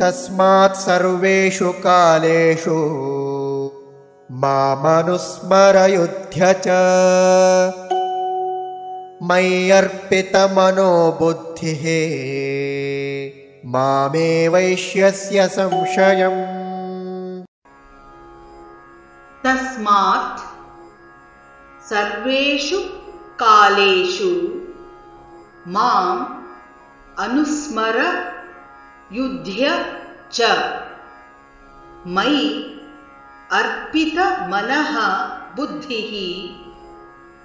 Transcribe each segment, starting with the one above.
तस्मात् सर्वेषु कालेषु मामनुस्मरयुध्य च मय्यर्पितमनो बुद्धिः मामे वैष्यस्य संशयम्। तस्मात् सर्वेषु कालेषु माम् अनुस्मर युध्य च मयि अर्पितमनः बुद्धिः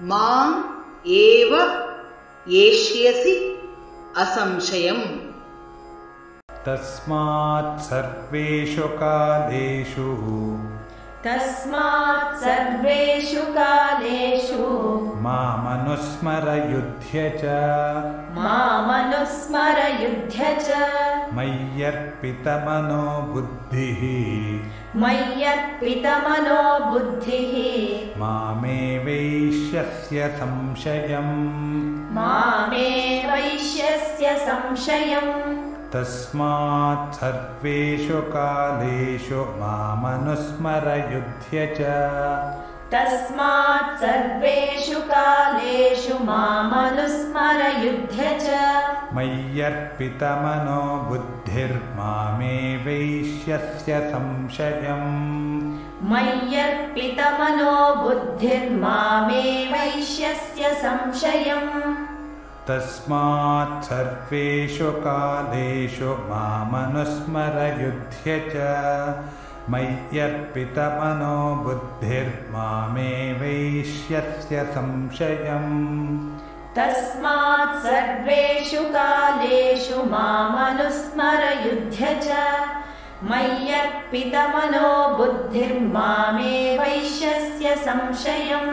माम् एव येष्यसि असंशयम्। तस्मात् सर्वेषु कालेषु मामनुस्मरयुध्य च मय्यर्पितमनो बुद्धिः मामे वैष्यस्य संशयम्। तस्मात् सर्वेषु कालेषु मामनुस्मरयुध्य च मय्यर्पितमनो बुद्धिर्मामे वैष्यस्य संशयम्। तस्मात् सर्वेषु कालेषु मामनुस्मरयुध्य च मय्यर्पितमनो बुद्धिर्मामे वैष्यस्य संशयम्। तस्मात् सर्वेषु कालेषु मामनुस्मरयुध्य च मय्यर्पितमनो बुद्धिर्मामे वैष्यस्य संशयम्।